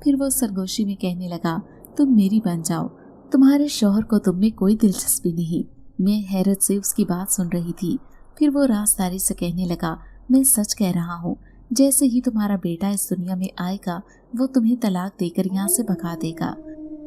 फिर वो सरगोशी में कहने लगा, तुम मेरी बन जाओ, तुम्हारे शौहर को तुम में कोई दिलचस्पी नहीं। मैं हैरत से उसकी बात सुन रही थी। फिर वो राजदारी से कहने लगा, मैं सच कह रहा हूँ, जैसे ही तुम्हारा बेटा इस दुनिया में आएगा वो तुम्हें तलाक देकर यहाँ से भगा देगा।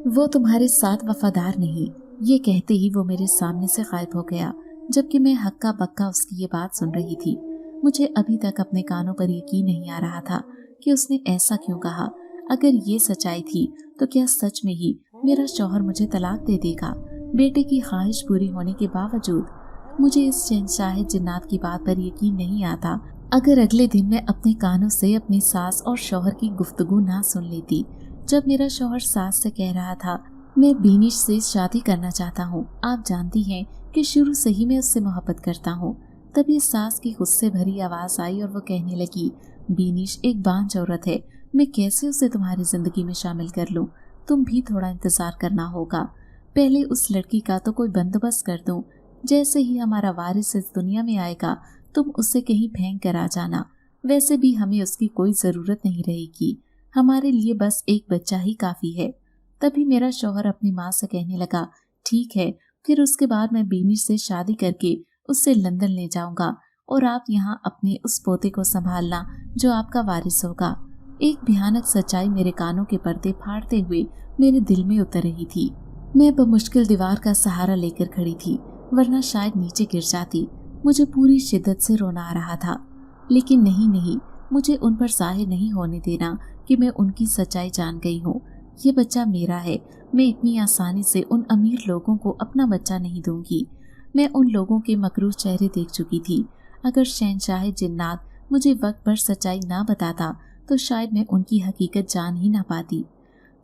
वो तुम्हारे साथ वफादार नहीं। ये कहते ही वो मेरे सामने से गायब हो गया, जबकि मैं हक्का बक्का उसकी ये बात सुन रही थी। मुझे अभी तक अपने कानों पर यकीन नहीं आ रहा था कि उसने ऐसा क्यों कहा। अगर ये सच्चाई थी तो क्या सच में ही मेरा शौहर मुझे तलाक दे देगा? बेटे की ख्वाहिश पूरी होने के बावजूद मुझे इस शहंशाह जिन्नात की बात पर यकीन नहीं आता। अगर अगले दिन मैं अपने कानों से अपनी सास और शौहर की गुफ्तगू ना सुन लेती, जब मेरा शौहर सास से कह रहा था, मैं बीनिश से शादी करना चाहता हूँ, आप जानती हैं कि शुरू से ही मैं उससे मोहब्बत करता हूँ। तभी सास की गुस्से भरी आवाज़ आई और वो कहने लगी, बीनिश एक बांझ औरत है, मैं कैसे उसे तुम्हारी जिंदगी में शामिल कर लूँ? तुम भी थोड़ा इंतजार करना होगा। पहले उस लड़की का तो कोई बंदोबस्त कर दूँ। जैसे ही हमारा वारिस इस दुनिया में आएगा तुम उससे कहीं फेंक कर आ जाना। वैसे भी हमें उसकी कोई ज़रूरत नहीं रहेगी, हमारे लिए बस एक बच्चा ही काफ़ी है। तभी मेरा शौहर अपनी माँ से कहने लगा, ठीक है, फिर उसके बाद मैं बीनिश से शादी करके उससे लंदन ले जाऊंगा और आप यहाँ अपने उस पोते को संभालना जो आपका वारिस होगा। एक भयानक सच्चाई मेरे कानों के पर्दे फाड़ते हुए मेरे दिल में उतर रही थी। मैं बमुश्किल दीवार का सहारा लेकर खड़ी थी, वरना शायद नीचे गिर जाती। मुझे पूरी शिद्दत से रोना आ रहा था, लेकिन नहीं, मुझे उन पर ज़ाहिर नहीं होने देना कि मैं उनकी सच्चाई जान गई हूँ। ये बच्चा मेरा है। मैं इतनी आसानी से उन अमीर लोगों को अपना बच्चा नहीं दूंगी। मैं उन लोगों के मकरूज चेहरे देख चुकी थी। अगर शहंशाह जिन्नात मुझे वक्त पर सच्चाई ना बताता तो शायद मैं उनकी हकीकत जान ही ना पाती।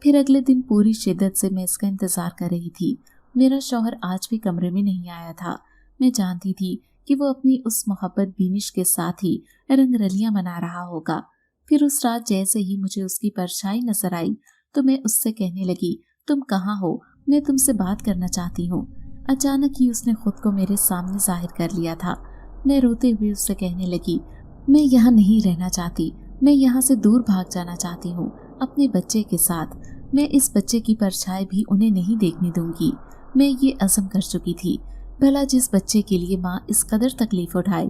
फिर अगले दिन पूरी शिद्दत से मैं इसका इंतज़ार कर रही थी। मेरा शौहर आज भी कमरे में नहीं आया था। मैं जानती थी कि वो अपनी उस मोहब्बत बीनिश के साथ ही रंगरलियां मना रहा होगा। फिर उस रात जैसे ही मुझे उसकी परछाई नजर आई तो मैं उससे कहने लगी, तुम कहाँ हो? मैं तुमसे बात करना चाहती हूँ। अचानक ही उसने खुद को मेरे सामने जाहिर कर लिया था। मैं रोते हुए उससे कहने लगी, मैं यहाँ नहीं रहना चाहती, मैं यहाँ से दूर भाग जाना चाहती हूँ अपने बच्चे के साथ। मैं इस बच्चे की परछाई भी उन्हें नहीं देखने दूंगी। मैं ये अज़म कर चुकी थी, भला जिस बच्चे के लिए माँ इस कदर तकलीफ उठाए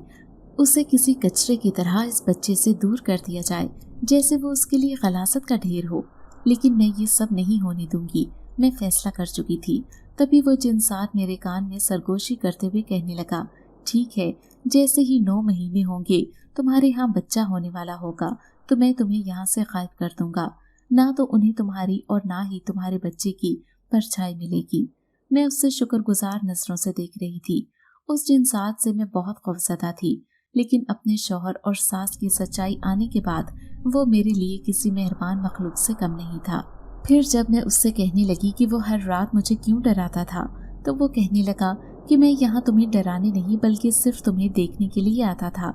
उसे किसी कचरे की तरह इस बच्चे से दूर कर दिया जाए, जैसे वो उसके लिए गलासत का ढेर हो। लेकिन मैं ये सब नहीं होने दूंगी। मैं फैसला कर चुकी थी। तभी वो जिनसात मेरे कान में सरगोशी करते हुए कहने लगा, ठीक है, जैसे ही 9 महीने होंगे तुम्हारे यहाँ बच्चा होने वाला होगा तो मैं तुम्हें यहाँ से गायब कर दूंगा। ना तो उन्हें तुम्हारी और ना ही तुम्हारे बच्चे की परछाई मिलेगी। मैं उससे शुक्रगुजार नजरों से देख रही थी। उस जिनसात से मैं बहुत खौफज़दा थी, लेकिन अपने शौहर और सास की सच्चाई आने के बाद वो मेरे लिए किसी मेहरबान मखलूक से कम नहीं था। फिर जब मैं उससे कहने लगी कि वो हर रात मुझे क्यों डराता था, तो वो कहने लगा कि मैं यहाँ तुम्हें डराने नहीं बल्कि सिर्फ तुम्हें देखने के लिए आता था,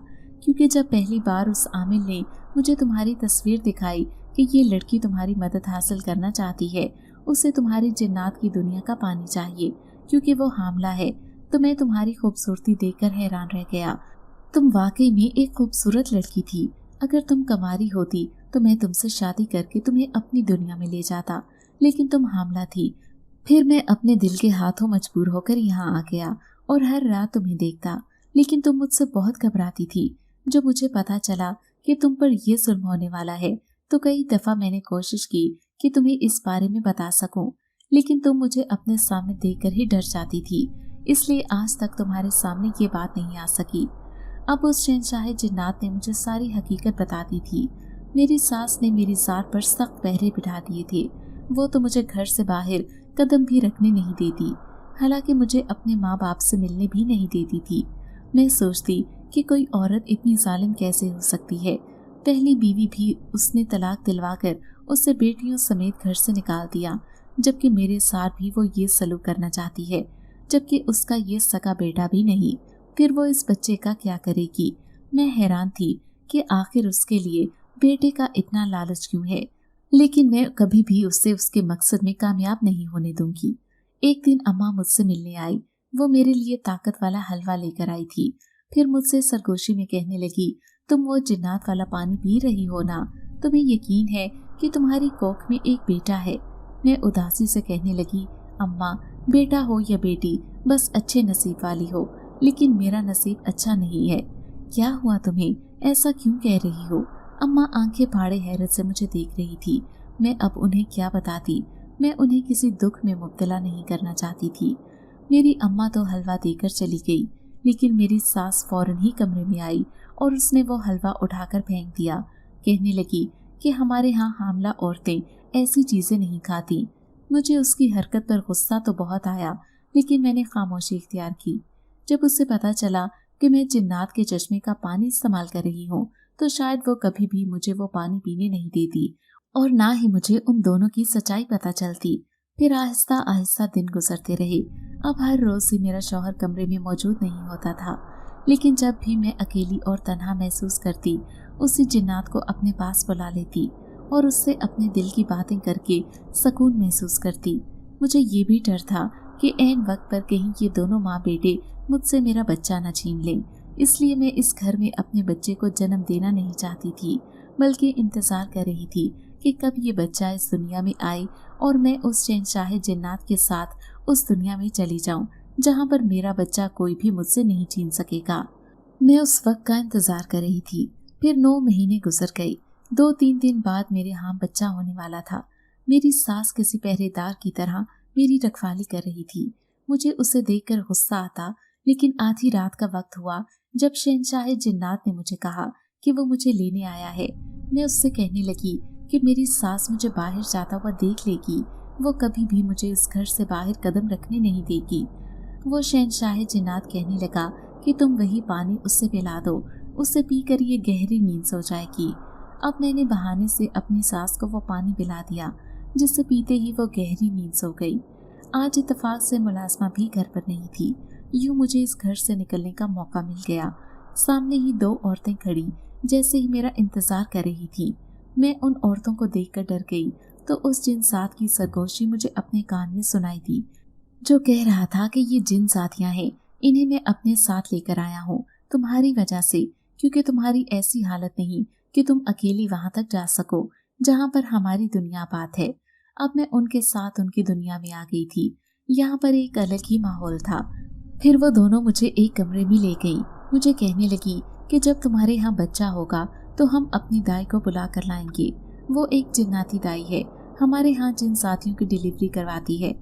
क्योंकि जब पहली बार उस आमिल ने मुझे तुम्हारी तस्वीर दिखाई कि ये लड़की तुम्हारी मदद हासिल करना चाहती है, उसे तुम्हारी जिन्नात की दुनिया का पानी चाहिए क्योंकि वो हामला है, तो मैं तुम्हारी खूबसूरती देखकर हैरान रह गया। तुम वाकई में एक खूबसूरत लड़की थी। अगर तुम कंवारी होती तो मैं तुमसे शादी करके तुम्हें अपनी दुनिया में ले जाता, लेकिन तुम हामला थी। फिर मैं अपने दिल के हाथों मजबूर होकर यहाँ आ गया और हर रात तुम्हें देखता, लेकिन तुम मुझसे बहुत घबराती थी। जो मुझे पता चला कि तुम पर यह जुल्म होने वाला है तो कई दफ़ा मैंने कोशिश की कि तुम्हें इस बारे में बता सकूं, लेकिन तुम मुझे अपने सामने देखकर ही डर जाती थी, इसलिए आज तक तुम्हारे सामने ये बात नहीं आ सकी। अब उस शहंशाह जिन्नात ने मुझे सारी हकीकत बता दी थी। मेरी सास ने मेरी ज़ात पर सख्त पहरे बिठा दिए थे। वो तो मुझे घर से बाहर कदम भी रखने नहीं देती, हालांकि मुझे अपने माँ बाप से मिलने भी नहीं देती थी। मैं सोचती कि कोई औरत इतनी जालिम कैसे हो सकती है। पहली बीवी भी उसने तलाक दिलवाकर उससे बेटियों समेत घर से निकाल दिया, जबकि मेरे साथ भी वो ये सलूक करना चाहती है, जबकि उसका ये सगा बेटा भी नहीं। फिर वो इस बच्चे का क्या करेगी? मैं हैरान थी कि आखिर उसके लिए बेटे का इतना लालच क्यों है, लेकिन मैं कभी भी उससे उसके मकसद में कामयाब नहीं होने दूंगी। एक दिन अम्मा मुझसे मिलने आई। वो मेरे लिए ताकत वाला हलवा लेकर आई थी। फिर मुझसे सरगोशी में कहने लगी, तुम वो जिन्नात वाला पानी पी रही हो ना? तुम्हें यकीन है कि तुम्हारी कोख में एक बेटा है? मैं उदासी से कहने लगी, अम्मा, बेटा हो या बेटी, बस अच्छे नसीब वाली हो, लेकिन मेरा नसीब अच्छा नहीं है। क्या हुआ तुम्हें? ऐसा क्यों कह रही हो? अम्मा आंखें फाड़े हैरत से मुझे देख रही थी। मैं अब उन्हें क्या बताती? मैं उन्हें किसी दुख में मुब्तला नहीं करना चाहती थी। मेरी अम्मा तो हलवा देकर चली गई, लेकिन मेरी सास फौरन ही कमरे में आई और उसने वो हलवा उठाकर फेंक दिया। कहने लगी कि हमारे यहाँ हामला औरतें ऐसी चीज़ें नहीं खाती। मुझे उसकी हरकत पर गुस्सा तो बहुत आया, लेकिन मैंने खामोशी इख्तियार की। जब उसे पता चला कि मैं जिन्नात के चश्मे का पानी इस्तेमाल कर रही हूँ, तो शायद वो कभी भी मुझे वो पानी पीने नहीं देती और ना ही मुझे उन दोनों की सच्चाई पता चलती। फिर आहिस्ता आहिस्ता दिन गुजरते रहे। अब हर रोज ही मेरा शौहर कमरे में मौजूद नहीं होता था, लेकिन जब भी मैं अकेली और तन्हा महसूस करती, उसी जिन्नात को अपने पास बुला लेती और उससे अपने दिल की बातें करके सुकून महसूस करती। मुझे ये भी डर था कि ऐन वक्त पर कहीं ये दोनों माँ बेटे मुझसे मेरा बच्चा न छीन लें। इसलिए मैं इस घर में अपने बच्चे को जन्म देना नहीं चाहती थी, बल्कि इंतजार कर रही थी कि कब ये बच्चा इस दुनिया में आए और मैं उस शहंशाह जिन्नात के साथ उस दुनिया में चली जाऊं, जहां पर मेरा बच्चा कोई भी मुझसे नहीं छीन सकेगा। मैं उस वक्त का इंतजार कर रही थी। फिर 9 महीने गुजर गए। 2-3 दिन बाद मेरे यहाँ बच्चा होने वाला था। मेरी सास किसी पहरेदार की तरह मेरी रखवाली कर रही थी। मुझे उसे देखकर गुस्सा आता, लेकिन आधी रात का वक्त हुआ जब शहंशाह जिन्नात ने मुझे कहा कि वो मुझे लेने आया है। मैं उससे कहने लगी कि मेरी सास मुझे बाहर जाता हुआ देख लेगी, वो कभी भी मुझे इस घर से बाहर कदम रखने नहीं देगी। वो शहंशाह जिन्नात कहने लगा कि तुम वही पानी उससे पिला दो, उसे पीकर ये गहरी नींद सो जाएगी। अब मैंने बहाने से अपनी सास को वो पानी पिला दिया, जिससे पीते ही वो गहरी नींद सो गई। आज इत्तेफाक से मुलाजमा भी घर पर नहीं थी। यूं मुझे इस घर से निकलने का मौका मिल गया। सामने ही 2 औरतें खड़ी जैसे ही मेरा इंतजार कर रही थी। मैं उन औरतों को देखकर डर गई तो उस जिन साथ की सरगोशी मुझे अपने कान में सुनाई दी, जो कह रहा था कि ये जिन साथियां हैं, इन्हें मैं अपने साथ लेकर आया हूँ तुम्हारी वजह से, क्योंकि तुम्हारी ऐसी हालत नहीं कि तुम अकेली वहां तक जा सको जहां पर हमारी दुनिया बात है। अब मैं उनके साथ उनकी दुनिया में आ गई थी। यहाँ पर एक अलग ही माहौल था। फिर वो दोनों मुझे एक कमरे में ले गई। मुझे कहने लगी कि जब तुम्हारे यहाँ बच्चा होगा तो हम अपनी दाई को बुला कर लाएंगे। वो एक जिन्नाती दाई है, हमारे यहाँ जिन साथियों की डिलीवरी करवाती है।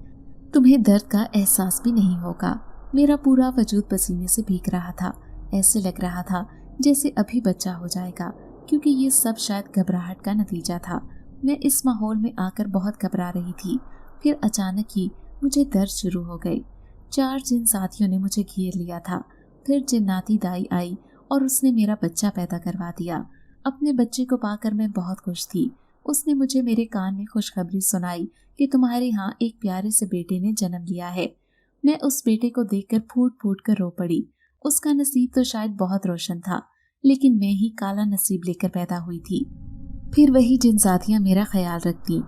तुम्हें दर्द का एहसास भी नहीं होगा। मेरा पूरा वजूद पसीने से भीग रहा था। ऐसे लग रहा था जैसे अभी बच्चा हो जाएगा, क्योंकि ये सब शायद घबराहट का नतीजा था। मैं इस माहौल में आकर बहुत घबरा रही थी। फिर अचानक ही मुझे दर्द शुरू हो गई। 4 जिन साथियों ने मुझे घेर लिया था। फिर जिन्नाती दाई आई और उसने मेरा बच्चा पैदा करवा दिया। अपने बच्चे को पाकर मैं बहुत खुश थी। उसने मुझे मेरे कान में खुशखबरी सुनाई कि तुम्हारे यहाँ एक प्यारे से बेटे ने जन्म लिया है। मैं उस बेटे को देखकर फूट फूट कर रो पड़ी। उसका नसीब तो शायद बहुत रोशन था, लेकिन मैं ही काला नसीब लेकर पैदा हुई थी। फिर वही जिन साथियाँ मेरा ख्याल रखती।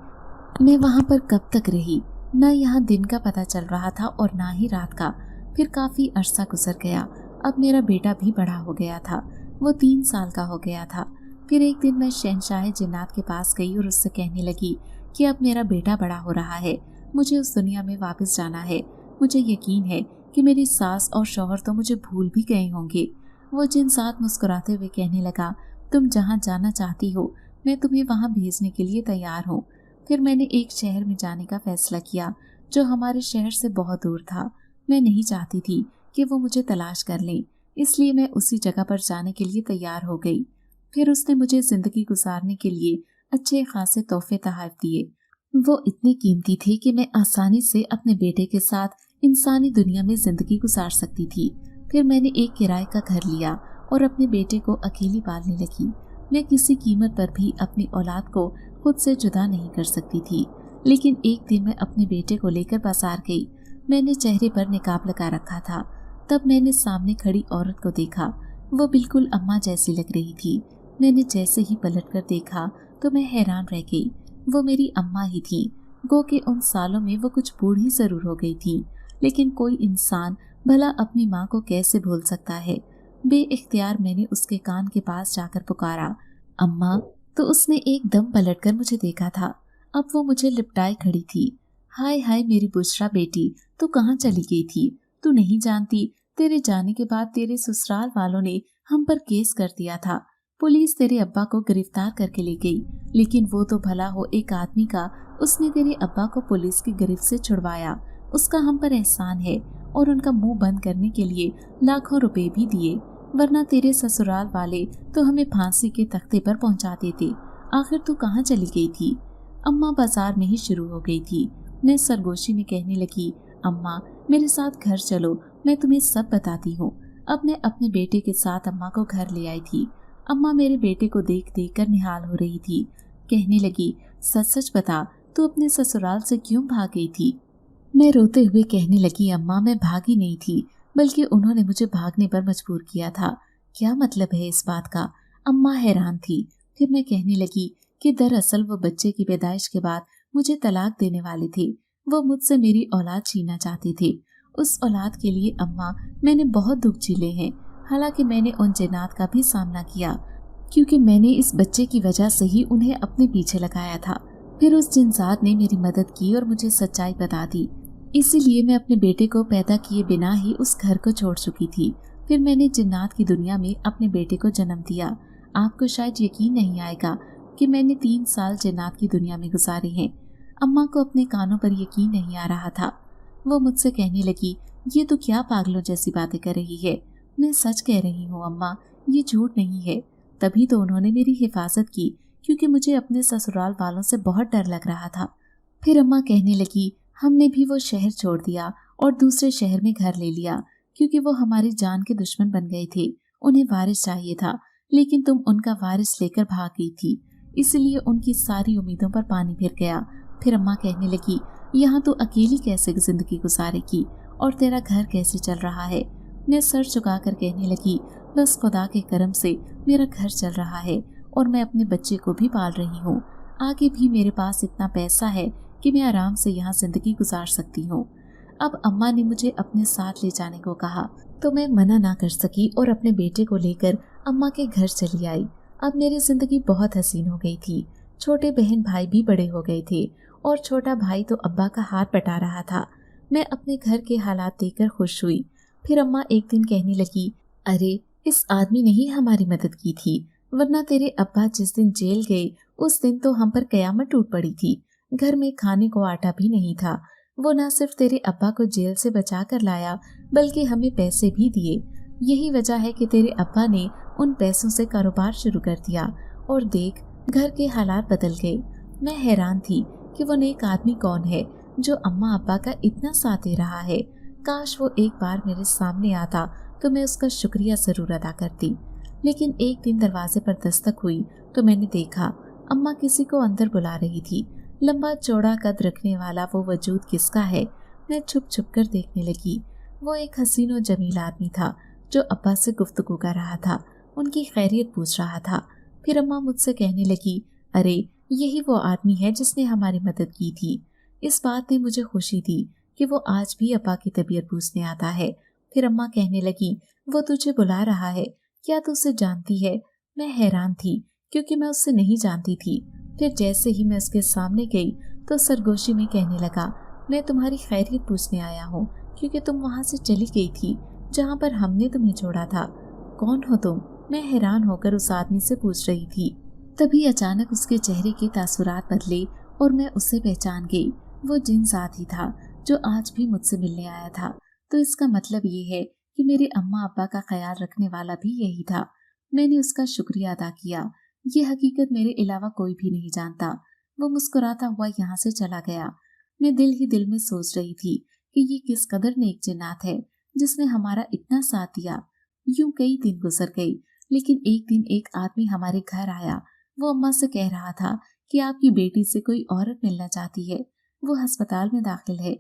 मैं वहाँ पर कब तक रही? न यहाँ दिन का पता चल रहा था और ना ही रात का। फिर काफी अरसा गुजर गया। अब मेरा बेटा भी बड़ा हो गया था। वो 3 साल का हो गया था। फिर एक दिन मैं शहंशाह जिन्नात के पास गई और उससे कहने लगी कि अब मेरा बेटा बड़ा हो रहा है, मुझे उस दुनिया में वापस जाना है। मुझे यकीन है कि मेरी सास और शौहर तो मुझे भूल भी गए होंगे। वो जिन साथ मुस्कुराते हुए कहने लगा, तुम जहाँ जाना चाहती हो मैं तुम्हें वहाँ भेजने के लिए तैयार हूँ। फिर मैंने एक शहर में जाने का फैसला किया जो हमारे शहर से बहुत दूर था। मैं नहीं चाहती थी कि वो मुझे तलाश कर लें, इसलिए मैं उसी जगह पर जाने के लिए तैयार हो गई। फिर उसने मुझे जिंदगी गुजारने के लिए अच्छे खासे तोहफे तोहफ दिए। वो इतने कीमती थे कि मैं आसानी से अपने बेटे के साथ इंसानी दुनिया में जिंदगी गुजार सकती थी। फिर मैंने एक किराए का घर लिया और अपने बेटे को अकेली पालने लगी। मैं किसी कीमत पर भी अपनी औलाद को खुद से जुदा नहीं कर सकती थी। लेकिन एक दिन मैं अपने बेटे को लेकर बाजार गई। मैंने चेहरे पर निकाब लगा रखा था। तब मैंने सामने खड़ी औरत को देखा। वो बिल्कुल अम्मा जैसी लग रही थी। मैंने जैसे ही पलटकर देखा तो मैं हैरान रह गई। वो मेरी अम्मा ही थी। गो के उन सालों में वो कुछ बूढ़ी जरूर हो गई थी, लेकिन कोई इंसान भला अपनी माँ को कैसे भूल सकता है। बे इख्तियार मैंने उसके कान के पास जाकर पुकारा, अम्मा। तो उसने एकदम पलटकर मुझे देखा था। अब वो मुझे लिपटाए खड़ी थी। हाय हाय मेरी बुशरा बेटी, तू कहाँ चली गई थी? तू नहीं जानती, तेरे जाने के बाद तेरे ससुराल वालों ने हम पर केस कर दिया था। पुलिस तेरे अब्बा को गिरफ्तार करके ले गई, लेकिन वो तो भला हो एक आदमी का, उसने तेरे अब्बा को पुलिस की गिरफ्त से छुड़वाया। उसका हम पर एहसान है और उनका मुंह बंद करने के लिए लाखों रुपए भी दिए, वरना तेरे ससुराल वाले तो हमें फांसी के तख्ते पर पहुंचा देते। आखिर तू कहाँ चली गई थी? अम्मा बाजार में ही शुरू हो गई थी। मैं सरगोशी में कहने लगी, अम्मा मेरे साथ घर चलो, मैं तुम्हें सब बताती हूँ। अब मैं अपने बेटे के साथ अम्मा को घर ले आई थी। अम्मा मेरे बेटे को देख देख कर निहाल हो रही थी। कहने लगी, सच सच बता, तू अपने ससुराल से क्यों भाग गई थी? मैं रोते हुए कहने लगी, अम्मा मैं भागी नहीं थी, बल्कि उन्होंने मुझे भागने पर मजबूर किया था। क्या मतलब है इस बात का? अम्मा हैरान थी। फिर मैं कहने लगी कि दरअसल वो बच्चे की पैदाइश के बाद मुझे तलाक देने वाले थे। वो मुझसे मेरी औलाद छीनना चाहते थे। उस औलाद के लिए अम्मा मैंने बहुत दुख झेले हैं। हालांकि मैंने उन जिन्नात का भी सामना किया, क्योंकि मैंने इस बच्चे की वजह से ही उन्हें अपने पीछे लगाया था। फिर उस जिन्नात ने मेरी मदद की और मुझे सच्चाई बता दी। इसीलिए मैं अपने बेटे को पैदा किए बिना ही उस घर को छोड़ चुकी थी। फिर मैंने जिन्नात की दुनिया में अपने बेटे को जन्म दिया। आपको शायद यकीन नहीं आएगा कि मैंने 3 साल जिन्नात की दुनिया में गुजारे हैं। अम्मा को अपने कानों पर यकीन नहीं आ रहा था। वो मुझसे कहने लगी, ये तो क्या पागलों जैसी बातें कर रही है? मैं सच कह रही हूँ अम्मा, ये झूठ नहीं है। तभी तो उन्होंने मेरी हिफाजत की, क्योंकि मुझे अपने ससुराल वालों से बहुत डर लग रहा था। फिर अम्मा कहने लगी, हमने भी वो शहर छोड़ दिया और दूसरे शहर में घर ले लिया, क्योंकि वो हमारी जान के दुश्मन बन गए थे। उन्हें वारिस चाहिए था, लेकिन तुम उनका वारिस लेकर भाग गई थी, इसलिए उनकी सारी उम्मीदों पर पानी फिर गया। फिर अम्मा कहने लगी, यहाँ तो अकेली कैसे जिंदगी गुजारेगी और तेरा घर कैसे चल रहा है? मैं सर झुकाकर कहने लगी, बस खुदा के करम से मेरा घर चल रहा है और मैं अपने बच्चे को भी पाल रही हूँ। आगे भी मेरे पास इतना पैसा है कि मैं आराम से यहाँ जिंदगी गुजार सकती हूँ। अब अम्मा ने मुझे अपने साथ ले जाने को कहा, तो मैं मना ना कर सकी और अपने बेटे को लेकर अम्मा के घर चली आई। अब मेरी जिंदगी बहुत हसीन हो गई थी। छोटे बहन भाई भी बड़े हो गए थे और छोटा भाई तो अब्बा का हाथ बटा रहा था। मैं अपने घर के हालात देखकर खुश हुई। फिर अम्मा एक दिन कहने लगी, अरे इस आदमी ने ही हमारी मदद की थी, वरना तेरे अब्बा जिस दिन जेल गए उस दिन तो हम पर कयामत टूट पड़ी थी। घर में खाने को आटा भी नहीं था। वो न सिर्फ तेरे अब्बा को जेल से बचा कर लाया, बल्कि हमें पैसे भी दिए। यही वजह है कि तेरे अब्बा ने उन पैसों से कारोबार शुरू कर दिया और देख घर के हालात बदल गए। मैं हैरान थी कि वो नेक आदमी कौन है जो अम्मा अब्बा का इतना साथ दे रहा है। काश वो एक बार मेरे सामने आता तो मैं उसका शुक्रिया जरूर अदा करती। लेकिन एक दिन दरवाजे पर दस्तक हुई तो मैंने देखा अम्मा किसी को अंदर बुला रही थी। लंबा चौड़ा कद रखने वाला वो वजूद किसका है? मैं छुप छुप कर देखने लगी। वो एक हसीन और जमील आदमी था जो अब्बा से गुफ्तगू कर रहा था, उनकी खैरियत पूछ रहा था। फिर अम्मा मुझसे कहने लगी, अरे यही वो आदमी है जिसने हमारी मदद की थी। इस बात ने मुझे खुशी दी कि वो आज भी अब्बा की तबीयत पूछने आता है। फिर अम्मा कहने लगी, वो तुझे बुला रहा है, क्या तू उसे जानती है? मैं हैरान थी क्योंकि मैं उससे नहीं जानती थी। फिर जैसे ही मैं उसके सामने गई तो सरगोशी में कहने लगा, मैं तुम्हारी खैरियत पूछने आया हूँ, क्योंकि तुम वहाँ से चली गई थी जहाँ पर हमने तुम्हें छोड़ा था। कौन हो तुम? मैं हैरान होकर उस आदमी से पूछ रही थी। तभी अचानक उसके चेहरे के तासुरात बदले और मैं उसे पहचान गई। वो जिन साथी था जो आज भी मुझसे मिलने आया था। तो इसका मतलब ये है कि मेरे अम्मा अब्बा का ख्याल रखने वाला भी यही था। मैंने उसका शुक्रिया अदा किया। ये हकीकत मेरे अलावा कोई भी नहीं जानता। वो मुस्कुराता हुआ यहाँ से चला गया। मैं दिल ही दिल में सोच रही थी कि ये किस कदर नेक जिन्नात है जिसने हमारा इतना साथ दिया। यूं कई दिन गुजर गई, लेकिन एक दिन एक आदमी हमारे घर आया। वो अम्मा से कह रहा था कि आपकी बेटी से कोई औरत मिलना चाहती है, वो अस्पताल में दाखिल है।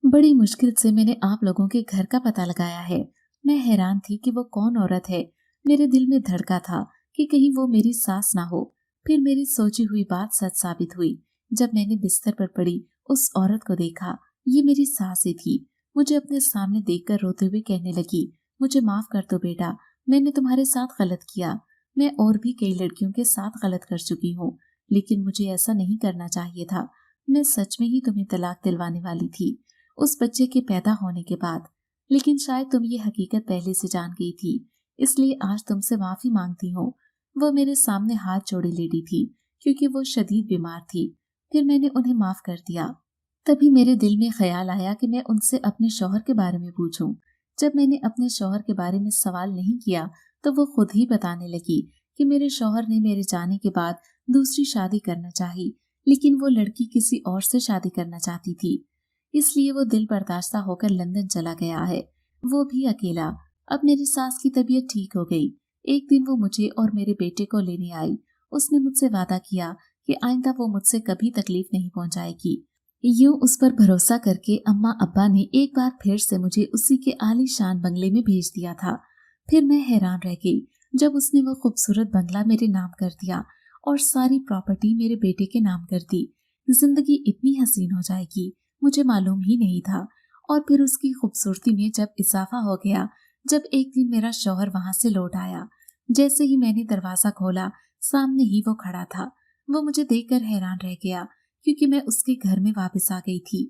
बड़ी मुश्किल से मैंने आप लोगों के घर का पता लगाया है। मैं हैरान थी कि वो कौन औरत है। मेरे दिल में धड़का था कि कहीं वो मेरी सास ना हो। फिर मेरी सोची हुई बात सच साबित हुई जब मैंने बिस्तर पर पड़ी उस औरत को देखा। ये मेरी सास ही थी। मुझे अपने सामने देखकर रोते हुए कहने लगी, मुझे माफ कर दो बेटा, میں نے تمہارے ساتھ غلط کیا، میں اور بھی کئی لڑکیوں کے ساتھ غلط کر چکی ہوں، لیکن مجھے ایسا نہیں کرنا چاہیے تھا۔ میں سچ میں ہی تمہیں طلاق دلوانے والی تھی اس بچے کے پیدا ہونے کے بعد، لیکن شاید تم یہ حقیقت پہلے سے جان گئی تھی، اس لیے آج تم سے معافی مانگتی ہوں۔ وہ میرے سامنے ہاتھ جوڑے لیٹی تھی کیونکہ وہ شدید بیمار تھی۔ پھر میں نے انہیں معاف کر دیا۔ تبھی میرے دل میں خیال آیا کہ میں ان سے اپنے شوہر کے بارے میں پوچھوں۔ جب میں نے اپنے شوہر کے بارے میں سوال نہیں کیا تو وہ خود ہی بتانے لگی کہ میرے شوہر نے میرے جانے کے بعد دوسری شادی کرنا چاہی، لیکن وہ لڑکی کسی اور سے شادی کرنا چاہتی تھی، اس لیے وہ دل برداشتہ ہو کر لندن چلا گیا ہے، وہ بھی اکیلا۔ اب میری ساس کی طبیعت ٹھیک ہو گئی۔ ایک دن وہ مجھے اور میرے بیٹے کو لینے آئی۔ اس نے مجھ سے وعدہ کیا کہ آئندہ وہ مجھ سے کبھی تکلیف نہیں پہنچائے گی۔ یوں اس پر بھروسہ کر کے اماں ابا نے ایک بار پھر سے مجھے اسی کے عالی شان بنگلے میں بھیج دیا تھا۔ پھر میں حیران رہ گئی جب اس نے وہ خوبصورت بنگلہ میرے نام کر دیا اور ساری پراپرٹی میرے بیٹے کے نام کر دی۔ زندگی اتنی حسین ہو جائے گی مجھے معلوم ہی نہیں تھا۔ اور پھر اس کی خوبصورتی میں جب اضافہ ہو گیا جب ایک دن میرا شوہر وہاں سے لوٹ آیا۔ جیسے ہی میں نے دروازہ کھولا سامنے ہی وہ کھڑا تھا۔ وہ مجھے دیکھ کر حیران رہ گیا کیونکہ میں اس کے گھر میں واپس آ گئی تھی۔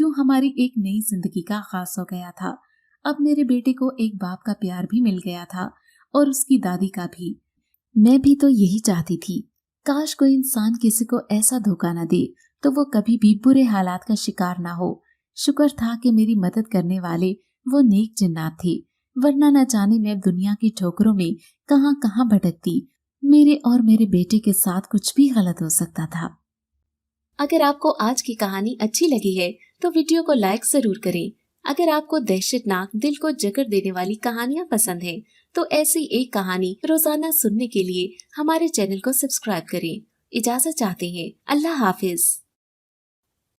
یوں ہماری ایک نئی زندگی کا آغاز ہو گیا تھا۔ اب میرے بیٹے کو ایک باپ کا پیار بھی مل گیا تھا اور اس کی دادی کا بھی۔ میں بھی تو یہی چاہتی تھی، کاش کوئی انسان کسی کو ایسا دھوکہ نہ دے تو وہ کبھی بھی برے حالات کا شکار نہ ہو۔ شکر تھا کہ میری مدد کرنے والے وہ نیک جنات تھے، ورنہ نہ جانے میں دنیا کی ٹھوکروں میں کہاں کہاں بھٹکتی۔ میرے اور میرے بیٹے کے ساتھ کچھ بھی غلط ہو سکتا تھا۔ اگر آپ کو آج کی کہانی اچھی لگی ہے تو ویڈیو کو لائک ضرور کریں۔ اگر آپ کو دہشت ناک دل کو جکڑ دینے والی کہانیاں پسند ہیں تو ایسی ایک کہانی روزانہ سننے کے لیے ہمارے چینل کو سبسکرائب کریں۔ اجازت چاہتے ہیں۔ اللہ حافظ۔